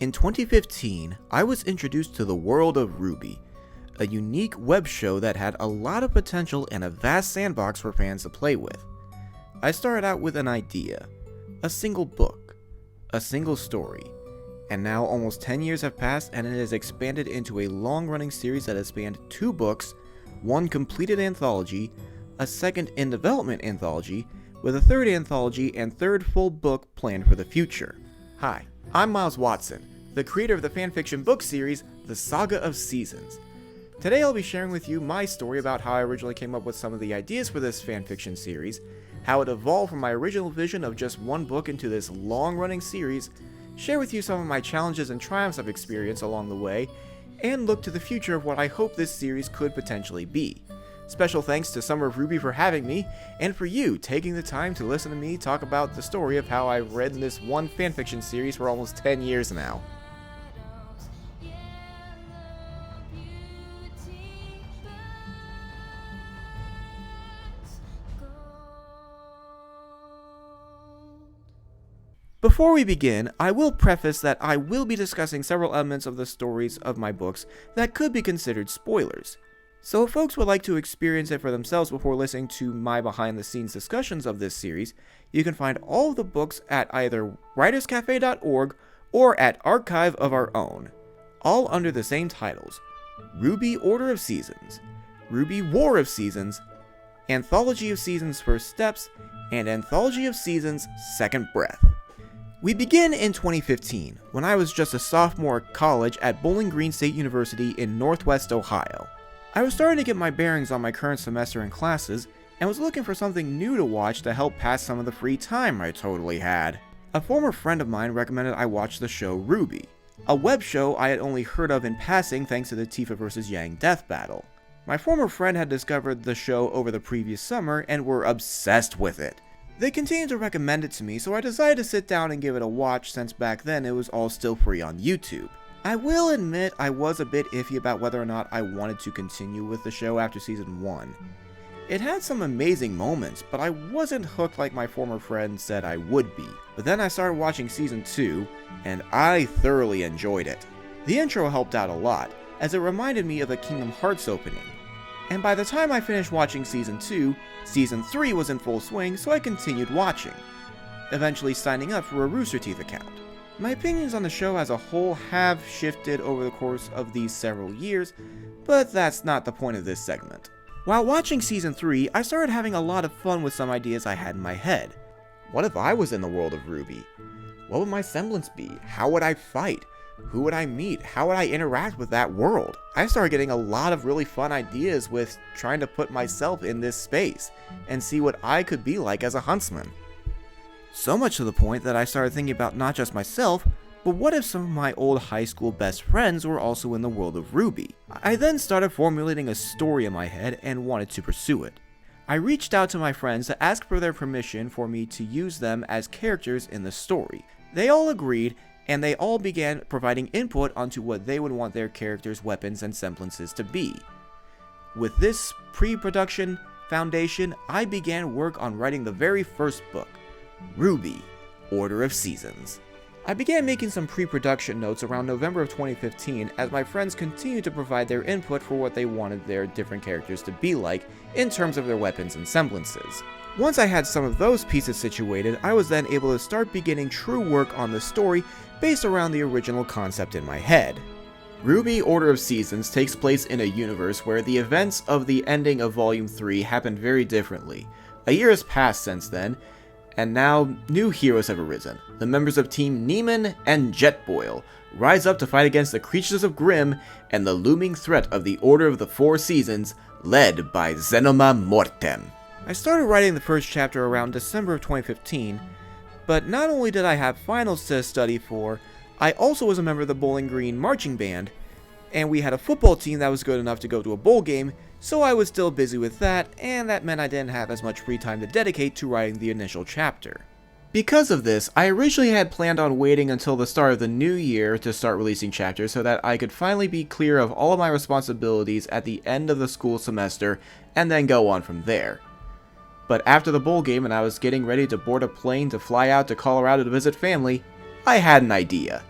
In 2015, I was introduced to the world of RWBY, a unique web show that had a lot of potential and a vast sandbox for fans to play with. I started out with an idea, a single book, a single story, and now almost 10 years have passed and it has expanded into a long-running series that has spanned 2 books, 1 completed anthology, a second in-development anthology, with a 3rd anthology and 3rd full book planned for the future. Hi, I'm Miles Watson, the creator of the fanfiction book series, The Saga of Seasons. Today I'll be sharing with you my story about how I originally came up with some of the ideas for this fanfiction series, how it evolved from my original vision of just 1 book into this long-running series, share with you some of my challenges and triumphs I've experienced along the way, and look to the future of what I hope this series could potentially be. Special thanks to SMMR of RWBY for having me, and for you taking the time to listen to me talk about the story of how I've read in this one fanfiction series for almost 10 years now. Before we begin, I will preface that I will be discussing several elements of the stories of my books that could be considered spoilers. So if folks would like to experience it for themselves before listening to my behind-the-scenes discussions of this series, you can find all of the books at either writerscafe.org or at Archive of Our Own, all under the same titles: RWBY Order of Seasons, RWBY War of Seasons, Anthology of Seasons First Steps, and Anthology of Seasons Second Breath. We begin in 2015, when I was just a sophomore at college at Bowling Green State University in Northwest Ohio. I was starting to get my bearings on my current semester in classes, and was looking for something new to watch to help pass some of the free time I totally had. A former friend of mine recommended I watch the show RWBY, a web show I had only heard of in passing thanks to the Tifa vs. Yang death battle. My former friend had discovered the show over the previous summer and were obsessed with it. They continued to recommend it to me, so I decided to sit down and give it a watch since back then it was all still free on YouTube. I will admit I was a bit iffy about whether or not I wanted to continue with the show after season 1. It had some amazing moments, but I wasn't hooked like my former friend said I would be. But then I started watching season 2, and I thoroughly enjoyed it. The intro helped out a lot, as it reminded me of a Kingdom Hearts opening. And by the time I finished watching season 2, season 3 was in full swing, so I continued watching, eventually signing up for a Rooster Teeth account. My opinions on the show as a whole have shifted over the course of these several years, but that's not the point of this segment. While watching season 3, I started having a lot of fun with some ideas I had in my head. What if I was in the world of RWBY? What would my semblance be? How would I fight? Who would I meet? How would I interact with that world? I started getting a lot of really fun ideas with trying to put myself in this space and see what I could be like as a huntsman. So much to the point that I started thinking about not just myself, but what if some of my old high school best friends were also in the world of RWBY? I then started formulating a story in my head and wanted to pursue it. I reached out to my friends to ask for their permission for me to use them as characters in the story. They all agreed, and they all began providing input onto what they would want their characters' weapons and semblances to be. With this pre-production foundation, I began work on writing the very first book, RWBY Order of Seasons. I began making some pre-production notes around November of 2015 as my friends continued to provide their input for what they wanted their different characters to be like in terms of their weapons and semblances. Once I had some of those pieces situated, I was then able to start beginning true work on the story based around the original concept in my head. RWBY Order of Seasons takes place in a universe where the events of the ending of Volume 3 happened very differently. A year has passed since then, and now new heroes have arisen. The members of Team Neiman and Jetboil rise up to fight against the creatures of Grimm and the looming threat of the Order of the Four Seasons, led by Zenoma Mortem. I started writing the first chapter around December of 2015, but not only did I have finals to study for, I also was a member of the Bowling Green marching band, and we had a football team that was good enough to go to a bowl game, so I was still busy with that, and that meant I didn't have as much free time to dedicate to writing the initial chapter. Because of this, I originally had planned on waiting until the start of the new year to start releasing chapters so that I could finally be clear of all of my responsibilities at the end of the school semester, and then go on from there. But after the bowl game and I was getting ready to board a plane to fly out to Colorado to visit family, I had an idea.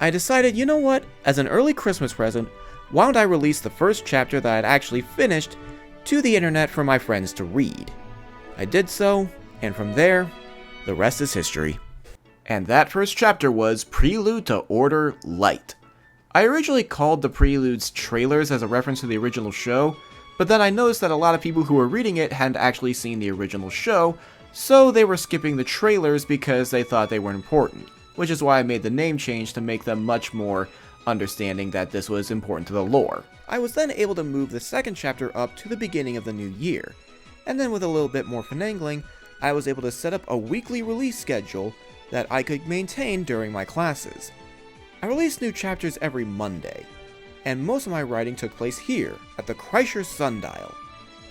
I decided, you know what, as an early Christmas present, why don't I release the first chapter that I'd actually finished to the internet for my friends to read. I did so, and from there, the rest is history. And that first chapter was Prelude to Order Light. I originally called the preludes trailers as a reference to the original show, but then I noticed that a lot of people who were reading it hadn't actually seen the original show, so they were skipping the trailers because they thought they weren't important, which is why I made the name change to make them much more understanding that this was important to the lore. I was then able to move the second chapter up to the beginning of the new year, and then with a little bit more finagling, I was able to set up a weekly release schedule that I could maintain during my classes. I released new chapters every Monday, and most of my writing took place here, at the Kreischer Sundial.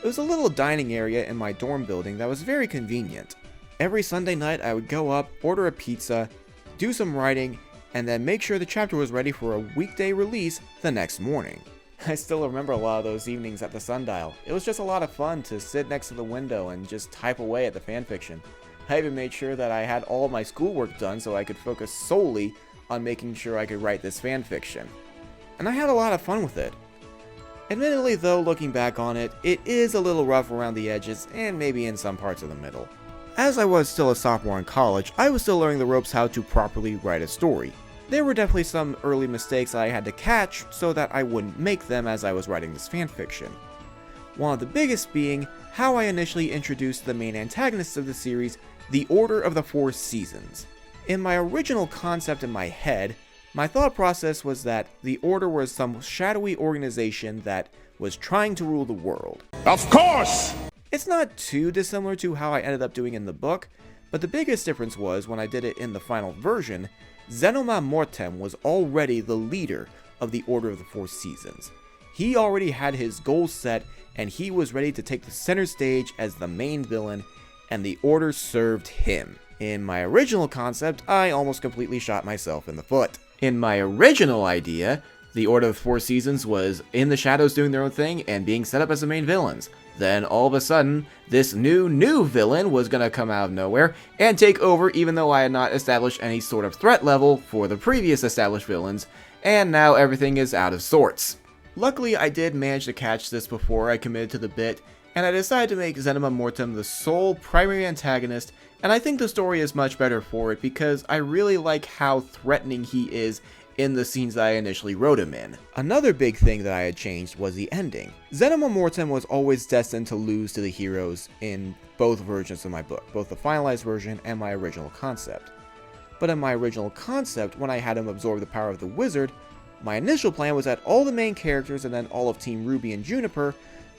It was a little dining area in my dorm building that was very convenient. Every Sunday night I would go up, order a pizza, do some writing, and then make sure the chapter was ready for a weekday release the next morning. I still remember a lot of those evenings at the Sundial. It was just a lot of fun to sit next to the window and just type away at the fanfiction. I even made sure that I had all my schoolwork done so I could focus solely on making sure I could write this fanfiction. And I had a lot of fun with it. Admittedly though, looking back on it, it is a little rough around the edges and maybe in some parts of the middle. As I was still a sophomore in college, I was still learning the ropes how to properly write a story. There were definitely some early mistakes I had to catch so that I wouldn't make them as I was writing this fanfiction. One of the biggest being how I initially introduced the main antagonists of the series, the Order of the Four Seasons. In my original concept in my head, my thought process was that the Order was some shadowy organization that was trying to rule the world. Of course! It's not too dissimilar to how I ended up doing in the book, but the biggest difference was when I did it in the final version, Zenoma Mortem was already the leader of the Order of the Four Seasons. He already had his goals set and he was ready to take the center stage as the main villain, and the Order served him. In my original concept, I almost completely shot myself in the foot. In my original idea, the Order of the Four Seasons was in the shadows doing their own thing and being set up as the main villains. Then all of a sudden, this new villain was gonna come out of nowhere and take over even though I had not established any sort of threat level for the previous established villains, and now everything is out of sorts. Luckily, I did manage to catch this before I committed to the bit, and I decided to make Zenoma Mortem the sole primary antagonist, and I think the story is much better for it because I really like how threatening he is in the scenes that I initially wrote him in. Another big thing that I had changed was the ending. Zenoma Mortem was always destined to lose to the heroes in both versions of my book, both the finalized version and my original concept. But in my original concept, when I had him absorb the power of the wizard, my initial plan was that all the main characters and then all of Team RWBY and Juniper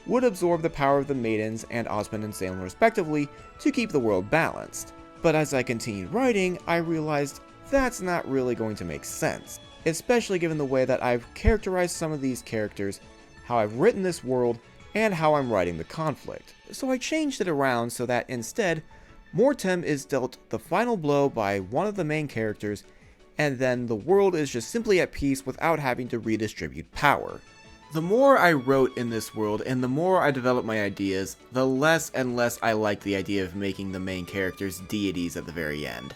would absorb the power of the maidens and Osmond and Salem respectively to keep the world balanced. But as I continued writing, I realized that's not really going to make sense, especially given the way that I've characterized some of these characters, how I've written this world, and how I'm writing the conflict. So I changed it around so that instead, Mortem is dealt the final blow by one of the main characters, and then the world is just simply at peace without having to redistribute power. The more I wrote in this world and the more I developed my ideas, the less and less I liked the idea of making the main characters deities at the very end.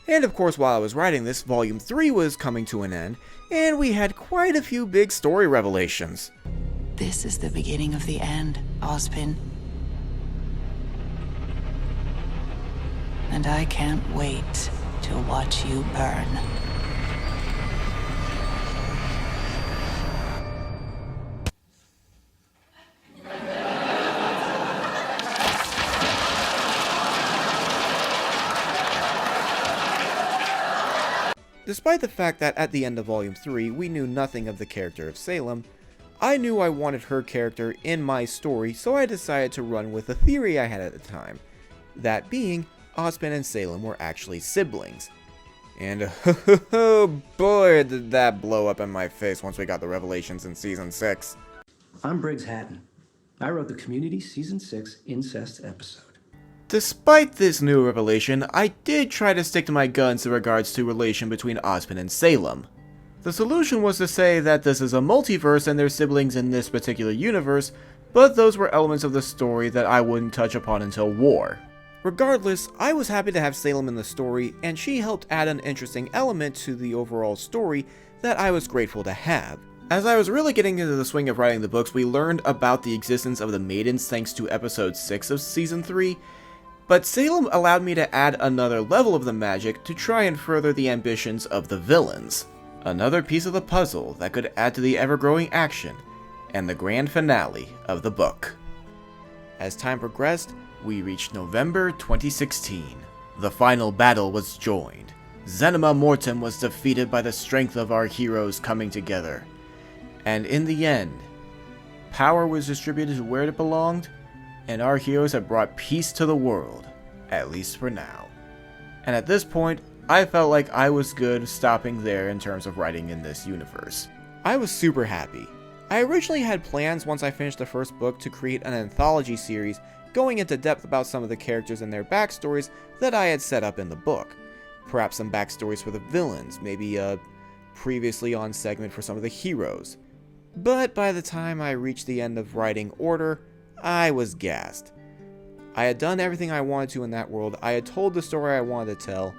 And of course, while I was writing this, Volume 3 was coming to an end, and we had quite a few big story revelations. This is the beginning of the end, Ozpin. And I can't wait to watch you burn. Despite the fact that at the end of Volume 3 we knew nothing of the character of Salem, I knew I wanted her character in my story, so I decided to run with a theory I had at the time. That being, Osmond and Salem were actually siblings. And oh boy did that blow up in my face once we got the revelations in Season 6. I'm Briggs Hatton. I wrote the Community Season 6 Incest episode. Despite this new revelation, I did try to stick to my guns in regards to relation between Osmond and Salem. The solution was to say that this is a multiverse and they're siblings in this particular universe, but those were elements of the story that I wouldn't touch upon until war. Regardless, I was happy to have Salem in the story, and she helped add an interesting element to the overall story that I was grateful to have. As I was really getting into the swing of writing the books, we learned about the existence of the Maidens thanks to episode 6 of season 3, but Salem allowed me to add another level of the magic to try and further the ambitions of the villains. Another piece of the puzzle that could add to the ever-growing action, and the grand finale of the book. As time progressed, we reached November 2016. The final battle was joined. Zenema Mortem was defeated by the strength of our heroes coming together. And in the end, power was distributed to where it belonged, and our heroes have brought peace to the world, at least for now. And at this point, I felt like I was good stopping there in terms of writing in this universe. I was super happy. I originally had plans once I finished the first book to create an anthology series going into depth about some of the characters and their backstories that I had set up in the book. Perhaps some backstories for the villains, maybe a previously on segment for some of the heroes. But by the time I reached the end of writing Order, I was gassed. I had done everything I wanted to in that world, I had told the story I wanted to tell,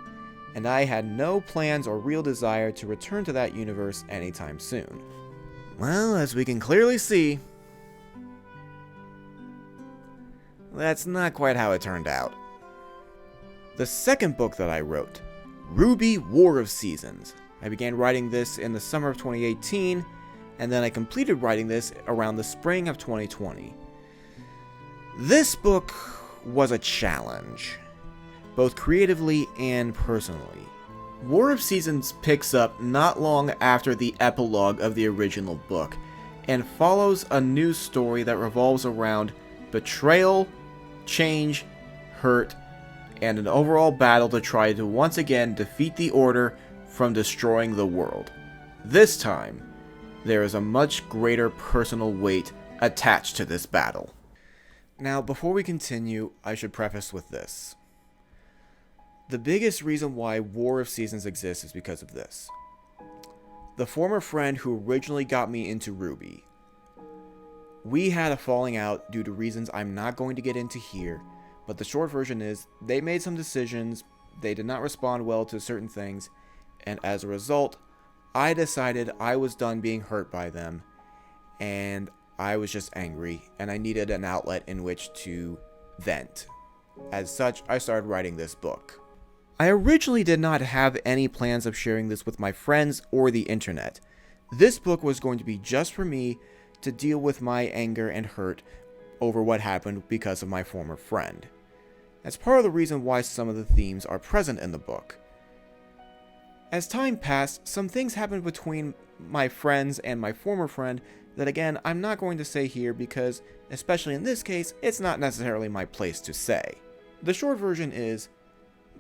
and I had no plans or real desire to return to that universe anytime soon. Well, as we can clearly see, that's not quite how it turned out. The second book that I wrote, RWBY War of Seasons. I began writing this in the summer of 2018, and then I completed writing this around the spring of 2020. This book was a challenge, both creatively and personally. War of Seasons picks up not long after the epilogue of the original book, and follows a new story that revolves around betrayal, change, hurt, and an overall battle to try to once again defeat the Order from destroying the world. This time, there is a much greater personal weight attached to this battle. Now, before we continue, I should preface with this. The biggest reason why War of Seasons exists is because of this. The former friend who originally got me into RWBY. We had a falling out due to reasons I'm not going to get into here, but the short version is, they made some decisions, they did not respond well to certain things, and as a result, I decided I was done being hurt by them, and I was just angry, and I needed an outlet in which to vent. As such, I started writing this book. I originally did not have any plans of sharing this with my friends or the internet. This book was going to be just for me to deal with my anger and hurt over what happened because of my former friend. That's part of the reason why some of the themes are present in the book. As time passed, some things happened between my friends and my former friend that again, I'm not going to say here because, especially in this case, it's not necessarily my place to say. The short version is,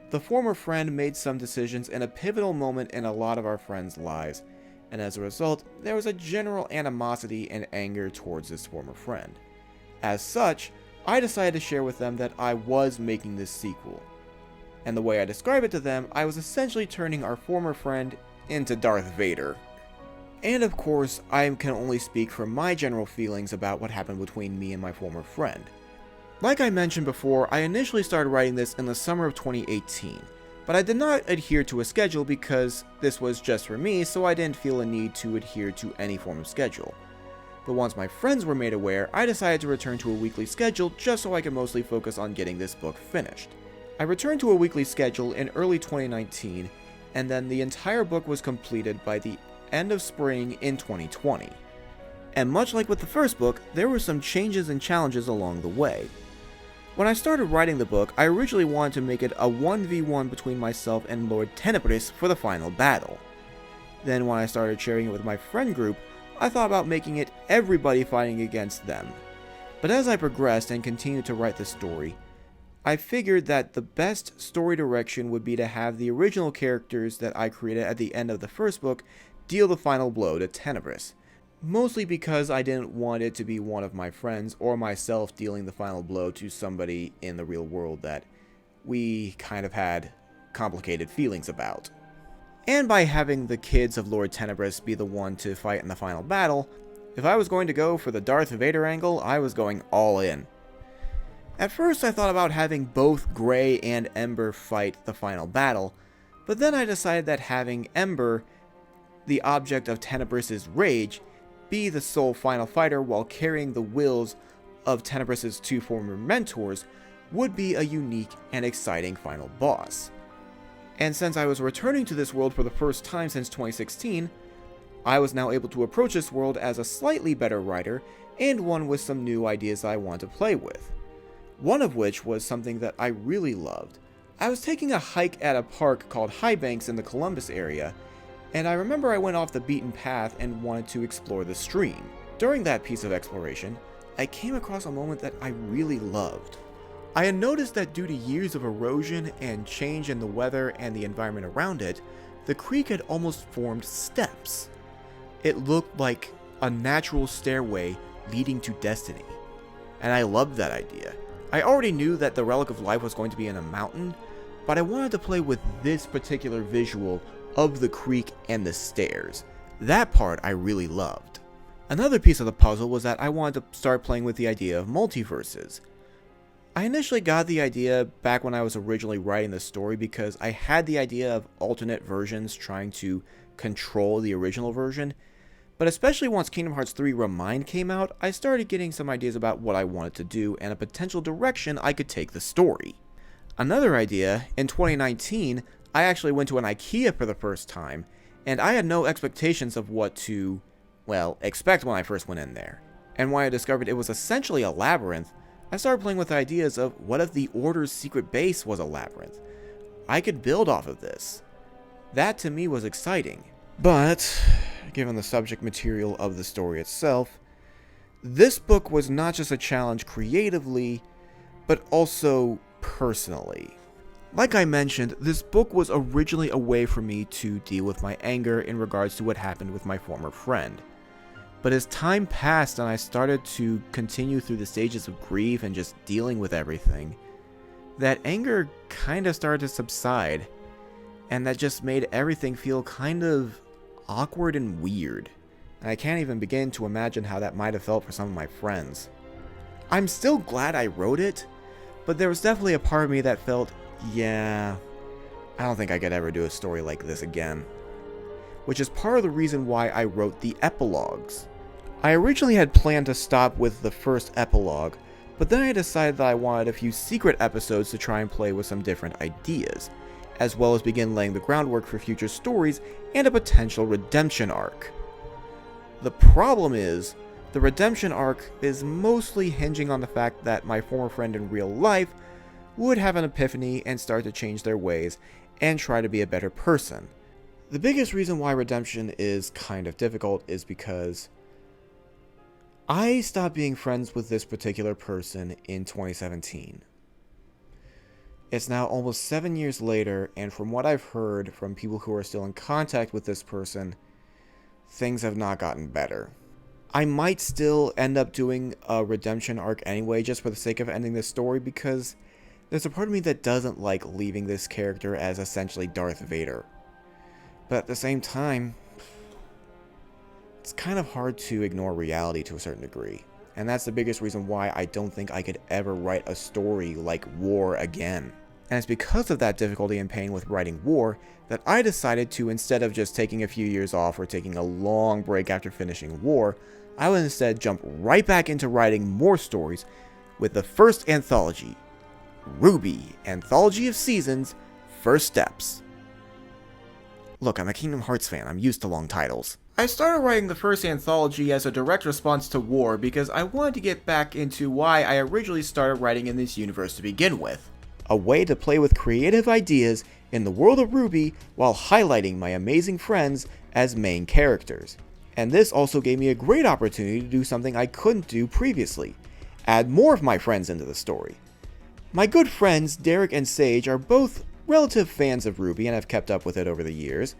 the former friend made some decisions in a pivotal moment in a lot of our friends' lives, and as a result, there was a general animosity and anger towards this former friend. As such, I decided to share with them that I was making this sequel. And the way I describe it to them, I was essentially turning our former friend into Darth Vader. And of course, I can only speak from my general feelings about what happened between me and my former friend. Like I mentioned before, I initially started writing this in the summer of 2018, but I did not adhere to a schedule because this was just for me, so I didn't feel a need to adhere to any form of schedule. But once my friends were made aware, I decided to return to a weekly schedule just so I could mostly focus on getting this book finished. I returned to a weekly schedule in early 2019, and then the entire book was completed by the end of spring in 2020. And much like with the first book, there were some changes and challenges along the way. When I started writing the book, I originally wanted to make it a 1v1 between myself and Lord Tenebris for the final battle. Then when I started sharing it with my friend group, I thought about making it everybody fighting against them. But as I progressed and continued to write the story, I figured that the best story direction would be to have the original characters that I created at the end of the first book deal the final blow to Tenebris. Mostly because I didn't want it to be one of my friends or myself dealing the final blow to somebody in the real world that we kind of had complicated feelings about. And by having the kids of Lord Tenebris be the one to fight in the final battle, if I was going to go for the Darth Vader angle, I was going all in. At first I thought about having both Gray and Ember fight the final battle, but then I decided that having Ember, the object of Tenebris's rage, be the sole final fighter while carrying the wills of Tenebris's two former mentors would be a unique and exciting final boss. And since I was returning to this world for the first time since 2016, I was now able to approach this world as a slightly better writer and one with some new ideas I want to play with. One of which was something that I really loved. I was taking a hike at a park called High Banks in the Columbus area, and I remember I went off the beaten path and wanted to explore the stream. During that piece of exploration, I came across a moment that I really loved. I had noticed that due to years of erosion and change in the weather and the environment around it, the creek had almost formed steps. It looked like a natural stairway leading to destiny, and I loved that idea. I already knew that the Relic of Life was going to be in a mountain, but I wanted to play with this particular visual of the creek and the stairs. That part I really loved. Another piece of the puzzle was that I wanted to start playing with the idea of multiverses. I initially got the idea back when I was originally writing the story because I had the idea of alternate versions trying to control the original version, but especially once Kingdom Hearts 3 Remind came out, I started getting some ideas about what I wanted to do and a potential direction I could take the story. Another idea, in 2019, I actually went to an IKEA for the first time, and I had no expectations of what to, expect when I first went in there. And when I discovered it was essentially a labyrinth, I started playing with ideas of what if the Order's secret base was a labyrinth. I could build off of this. That to me was exciting. But, given the subject material of the story itself, this book was not just a challenge creatively, but also personally. Like I mentioned, this book was originally a way for me to deal with my anger in regards to what happened with my former friend. But as time passed and I started to continue through the stages of grief and just dealing with everything, that anger kind of started to subside, and that just made everything feel kind of awkward and weird. And I can't even begin to imagine how that might have felt for some of my friends. I'm still glad I wrote it, but there was definitely a part of me that felt, yeah, I don't think I could ever do a story like this again. Which is part of the reason why I wrote the epilogues. I originally had planned to stop with the first epilogue, but then I decided that I wanted a few secret episodes to try and play with some different ideas, as well as begin laying the groundwork for future stories and a potential redemption arc. The problem is, the redemption arc is mostly hinging on the fact that my former friend in real life would have an epiphany and start to change their ways and try to be a better person. The biggest reason why redemption is kind of difficult is because I stopped being friends with this particular person in 2017. It's now almost 7 years later, and from what I've heard from people who are still in contact with this person, things have not gotten better. I might still end up doing a redemption arc anyway, just for the sake of ending this story, because there's a part of me that doesn't like leaving this character as essentially Darth Vader. But at the same time, it's kind of hard to ignore reality to a certain degree. And that's the biggest reason why I don't think I could ever write a story like War again. And it's because of that difficulty and pain with writing War that I decided to, instead of just taking a few years off or taking a long break after finishing War, I would instead jump right back into writing more stories with the first anthology, RWBY, Anthology of Seasons, First Steps. Look, I'm a Kingdom Hearts fan, I'm used to long titles. I started writing the first anthology as a direct response to War because I wanted to get back into why I originally started writing in this universe to begin with. A way to play with creative ideas in the world of RWBY while highlighting my amazing friends as main characters. And this also gave me a great opportunity to do something I couldn't do previously, add more of my friends into the story. My good friends Derek and Sage are both relative fans of RWBY and have kept up with it over the years,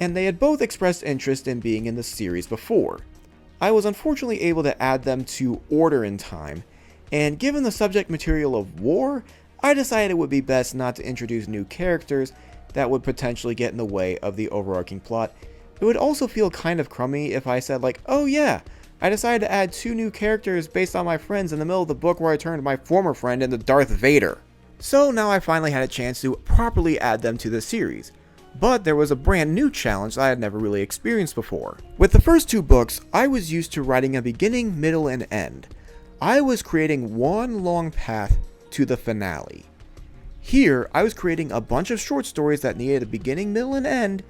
and they had both expressed interest in being in the series before. I was unfortunately able to add them to Order in time, and given the subject material of War, I decided it would be best not to introduce new characters that would potentially get in the way of the overarching plot. It would also feel kind of crummy if I said like, oh yeah, I decided to add 2 new characters based on my friends in the middle of the book where I turned my former friend into Darth Vader. So now I finally had a chance to properly add them to the series. But there was a brand new challenge that I had never really experienced before. With the first 2 books, I was used to writing a beginning, middle, and end. I was creating one long path to the finale. Here, I was creating a bunch of short stories that needed a beginning, middle, and end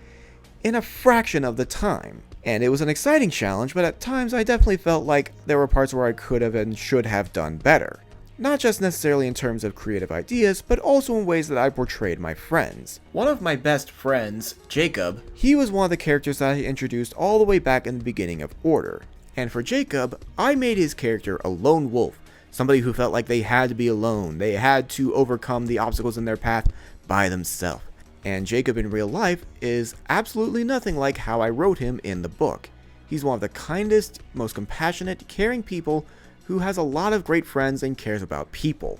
in a fraction of the time. And it was an exciting challenge, but at times I definitely felt like there were parts where I could have and should have done better. Not just necessarily in terms of creative ideas, but also in ways that I portrayed my friends. One of my best friends, Jacob, he was one of the characters that I introduced all the way back in the beginning of Order. And for Jacob, I made his character a lone wolf, somebody who felt like they had to be alone, they had to overcome the obstacles in their path by themselves. And Jacob in real life is absolutely nothing like how I wrote him in the book. He's one of the kindest, most compassionate, caring people who has a lot of great friends and cares about people.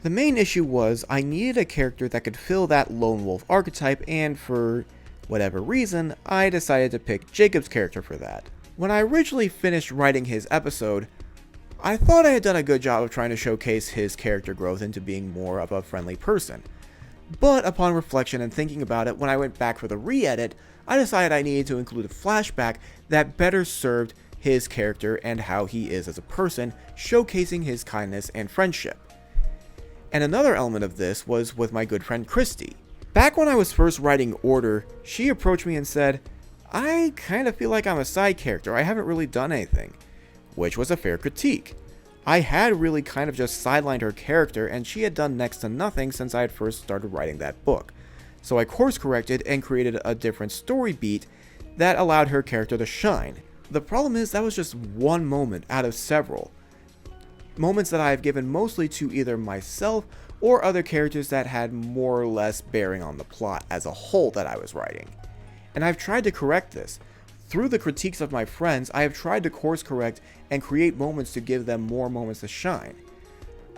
The main issue was I needed a character that could fill that lone wolf archetype, and for whatever reason, I decided to pick Jacob's character for that. When I originally finished writing his episode, I thought I had done a good job of trying to showcase his character growth into being more of a friendly person. But upon reflection and thinking about it, when I went back for the re-edit, I decided I needed to include a flashback that better served his character and how he is as a person, showcasing his kindness and friendship. And another element of this was with my good friend Christy. Back when I was first writing Order, she approached me and said, "I kind of feel like I'm a side character, I haven't really done anything," which was a fair critique. I had really kind of just sidelined her character, and she had done next to nothing since I had first started writing that book. So I course corrected and created a different story beat that allowed her character to shine. The problem is that was just one moment out of several. Moments that I have given mostly to either myself or other characters that had more or less bearing on the plot as a whole that I was writing. And I've tried to correct this. Through the critiques of my friends, I have tried to course correct and create moments to give them more moments to shine.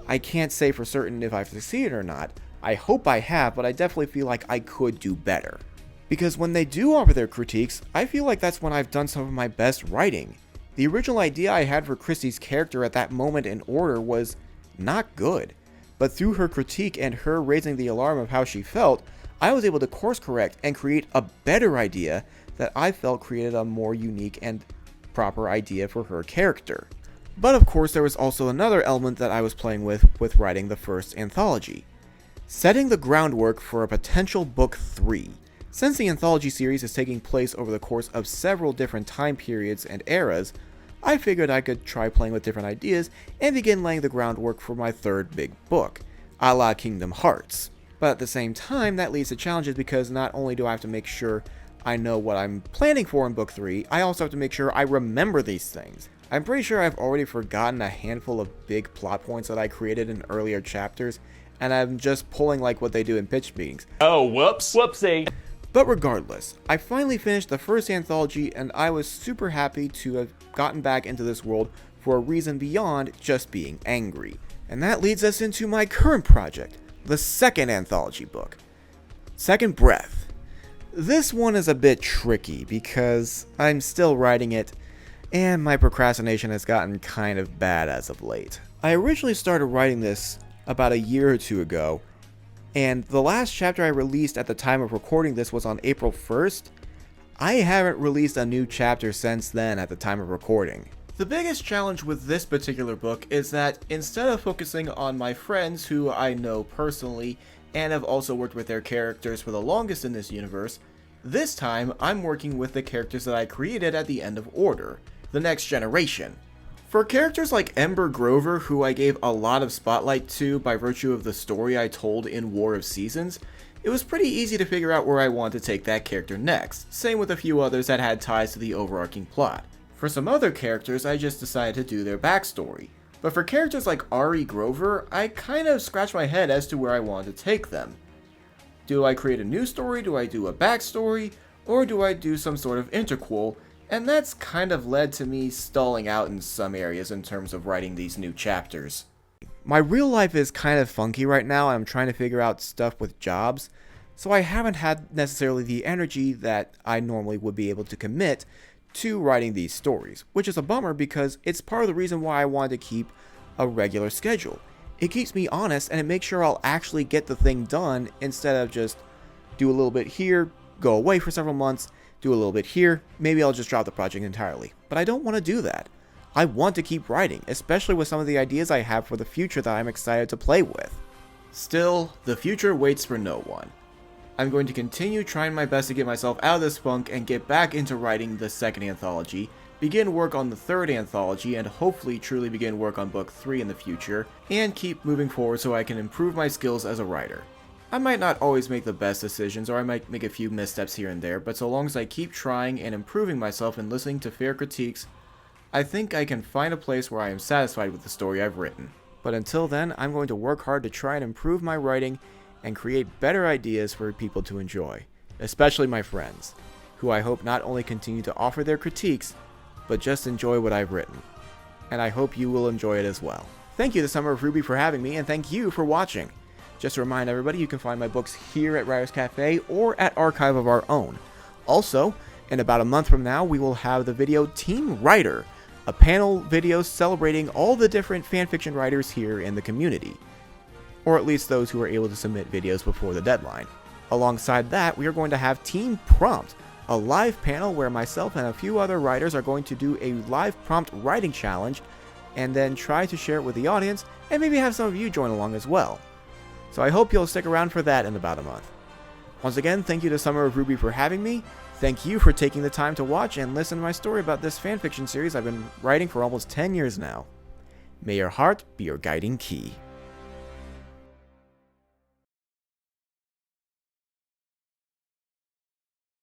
I can't say for certain if I've succeeded or not. I hope I have, but I definitely feel like I could do better. Because when they do offer their critiques, I feel like that's when I've done some of my best writing. The original idea I had for Christy's character at that moment in Order was not good, but through her critique and her raising the alarm of how she felt, I was able to course correct and create a better idea that I felt created a more unique and proper idea for her character. But of course there was also another element that I was playing with writing the first anthology. Setting the groundwork for a potential book 3. Since the anthology series is taking place over the course of several different time periods and eras, I figured I could try playing with different ideas and begin laying the groundwork for my third big book, a la Kingdom Hearts. But at the same time, that leads to challenges because not only do I have to make sure I know what I'm planning for in book 3, I also have to make sure I remember these things. I'm pretty sure I've already forgotten a handful of big plot points that I created in earlier chapters, and I'm just pulling like what they do in pitch meetings. Oh, whoops. Whoopsie. But regardless, I finally finished the first anthology, and I was super happy to have gotten back into this world for a reason beyond just being angry. And that leads us into my current project, the second anthology book, Second Breath. This one is a bit tricky because I'm still writing it, and my procrastination has gotten kind of bad as of late. I originally started writing this about a year or 2 ago, and the last chapter I released at the time of recording this was on April 1st. I haven't released a new chapter since then at the time of recording. The biggest challenge with this particular book is that instead of focusing on my friends who I know personally and have also worked with their characters for the longest in this universe, this time I'm working with the characters that I created at the end of Order, the next generation. For characters like Ember Grover, who I gave a lot of spotlight to by virtue of the story I told in War of Seasons, it was pretty easy to figure out where I wanted to take that character next, same with a few others that had ties to the overarching plot. For some other characters, I just decided to do their backstory. But for characters like Ari Grover, I kind of scratched my head as to where I wanted to take them. Do I create a new story, do I do a backstory, or do I do some sort of interquel? And that's kind of led to me stalling out in some areas in terms of writing these new chapters. My real life is kind of funky right now, and I'm trying to figure out stuff with jobs, so I haven't had necessarily the energy that I normally would be able to commit to writing these stories, which is a bummer because it's part of the reason why I wanted to keep a regular schedule. It keeps me honest and it makes sure I'll actually get the thing done instead of just do a little bit here, go away for several months, do a little bit here, maybe I'll just drop the project entirely. But I don't want to do that. I want to keep writing, especially with some of the ideas I have for the future that I'm excited to play with. Still, the future waits for no one. I'm going to continue trying my best to get myself out of this funk and get back into writing the second anthology, begin work on the third anthology, and hopefully truly begin work on book 3 in the future, and keep moving forward so I can improve my skills as a writer. I might not always make the best decisions, or I might make a few missteps here and there, but so long as I keep trying and improving myself and listening to fair critiques, I think I can find a place where I am satisfied with the story I've written. But until then, I'm going to work hard to try and improve my writing and create better ideas for people to enjoy, especially my friends, who I hope not only continue to offer their critiques, but just enjoy what I've written. And I hope you will enjoy it as well. Thank you to Summer of RWBY for having me, and thank you for watching. Just to remind everybody, you can find my books here at Writerscafe or at Archive of Our Own. Also, in about a month from now, we will have the video Team Writer, a panel video celebrating all the different fanfiction writers here in the community, or at least those who are able to submit videos before the deadline. Alongside that, we are going to have Team Prompt, a live panel where myself and a few other writers are going to do a live prompt writing challenge and then try to share it with the audience and maybe have some of you join along as well. So I hope you'll stick around for that in about a month. Once again, thank you to Summer of RWBY for having me. Thank you for taking the time to watch and listen to my story about this fanfiction series I've been writing for almost 10 years now. May your heart be your guiding key.